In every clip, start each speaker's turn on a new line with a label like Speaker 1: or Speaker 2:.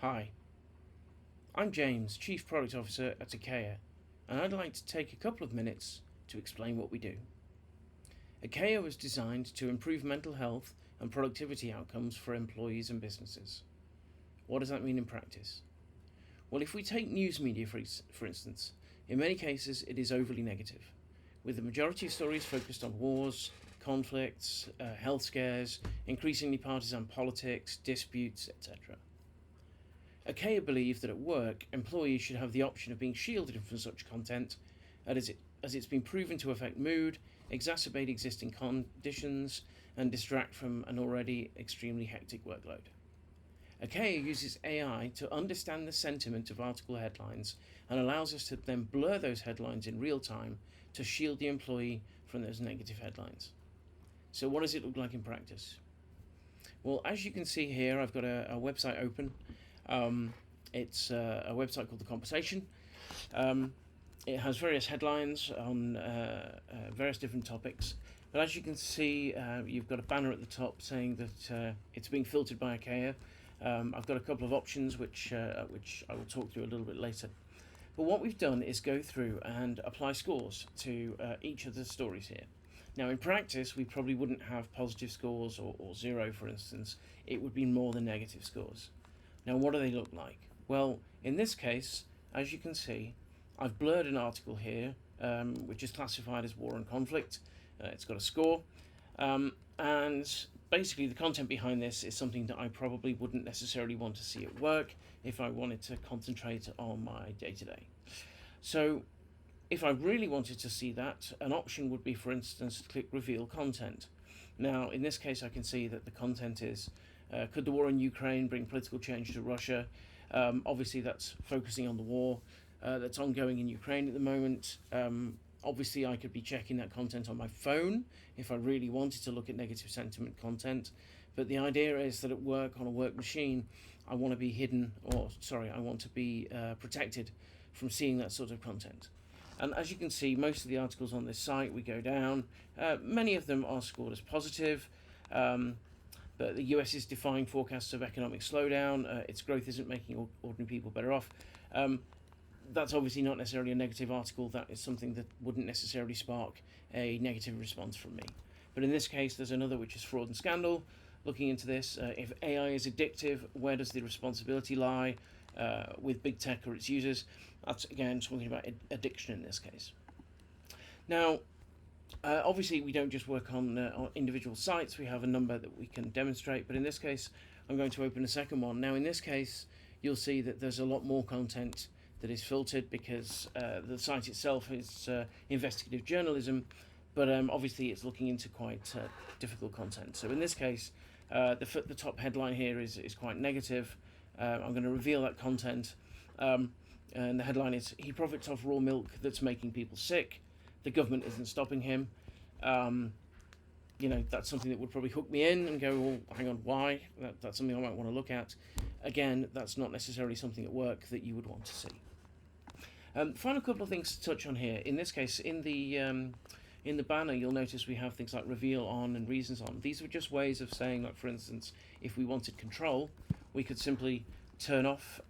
Speaker 1: Hi, I'm James, Chief Product Officer at akeia, and I'd like to take a couple of minutes to explain what we do. akeia was designed to improve mental health and productivity outcomes for employees and businesses. What does that mean in practice? Well, if we take news media for instance, in many cases it is overly negative, with the majority of stories focused on wars, conflicts, health scares, increasingly partisan politics, disputes, etc. akeia believe that at work, employees should have the option of being shielded from such content, as it's been proven to affect mood, exacerbate existing conditions, and distract from an already extremely hectic workload. akeia uses AI to understand the sentiment of article headlines and allows us to then blur those headlines in real time to shield the employee from those negative headlines. So what does it look like in practice? Well, as you can see here, I've got a website open. It's a website called The Conversation. It has various headlines on various different topics. But as you can see, you've got a banner at the top saying that it's being filtered by akeia. I've got a couple of options which I will talk through a little bit later. But what we've done is go through and apply scores to each of the stories here. Now, in practice, we probably wouldn't have positive scores or zero, for instance. It would be more than negative scores. Now, what do they look like? Well, in this case, as you can see, I've blurred an article here, which is classified as war and conflict. It's got a score. And basically, the content behind this is something that I probably wouldn't necessarily want to see at work if I wanted to concentrate on my day-to-day. So, if I really wanted to see that, an option would be, for instance, to click Reveal Content. Now, in this case, I can see that the content is, could the war in Ukraine bring political change to Russia? Obviously, that's focusing on the war that's ongoing in Ukraine at the moment. Obviously, I could be checking that content on my phone if I really wanted to look at negative sentiment content. But the idea is that at work, on a work machine, I want to be I want to be protected from seeing that sort of content. And as you can see, most of the articles on this site, we go down. Many of them are scored as positive. But the US is defying forecasts of economic slowdown. Its growth isn't making ordinary people better off. That's obviously not necessarily a negative article. That is something that wouldn't necessarily spark a negative response from me. But in this case, there's another which is fraud and scandal. Looking into this, if AI is addictive, where does the responsibility lie with big tech or its users? That's, again, talking about addiction in this case. Now, obviously, we don't just work on individual sites. We have a number that we can demonstrate. But in this case, I'm going to open a second one. Now, in this case, you'll see that there's a lot more content that is filtered because the site itself is investigative journalism, but obviously it's looking into quite difficult content. So in this case, the top headline here is quite negative. I'm going to reveal that content, and the headline is, "He profits off raw milk that's making people sick. The government isn't stopping him." That's something that would probably hook me in and go, well, hang on, why? That's something I might want to look at. Again, that's not necessarily something at work that you would want to see. Final couple of things to touch on here. In this case, in the banner, you'll notice we have things like reveal on and reasons on. These were just ways of saying, like, for instance, if we wanted control, we could simply turn off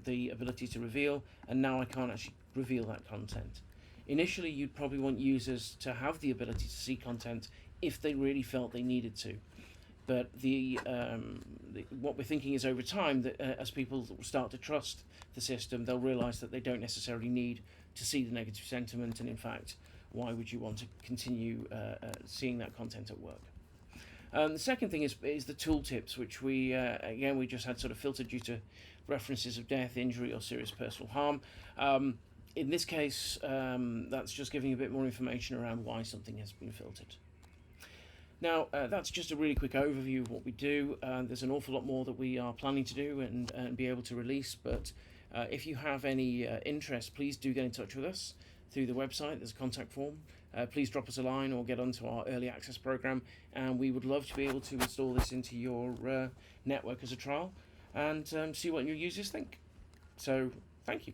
Speaker 1: the ability to reveal, and now I can't actually reveal that content. Initially, you'd probably want users to have the ability to see content if they really felt they needed to. But what we're thinking is, over time, that as people start to trust the system, they'll realise that they don't necessarily need to see the negative sentiment, and in fact, why would you want to continue seeing that content at work? The second thing is the tooltips, which we just had sort of filtered due to references of death, injury, or serious personal harm. In this case, that's just giving a bit more information around why something has been filtered. Now, that's just a really quick overview of what we do. There's an awful lot more that we are planning to do and be able to release, but if you have any interest, please do get in touch with us through the website. There's a contact form. Please drop us a line or get onto our early access program, and we would love to be able to install this into your network as a trial and see what your users think. So, thank you.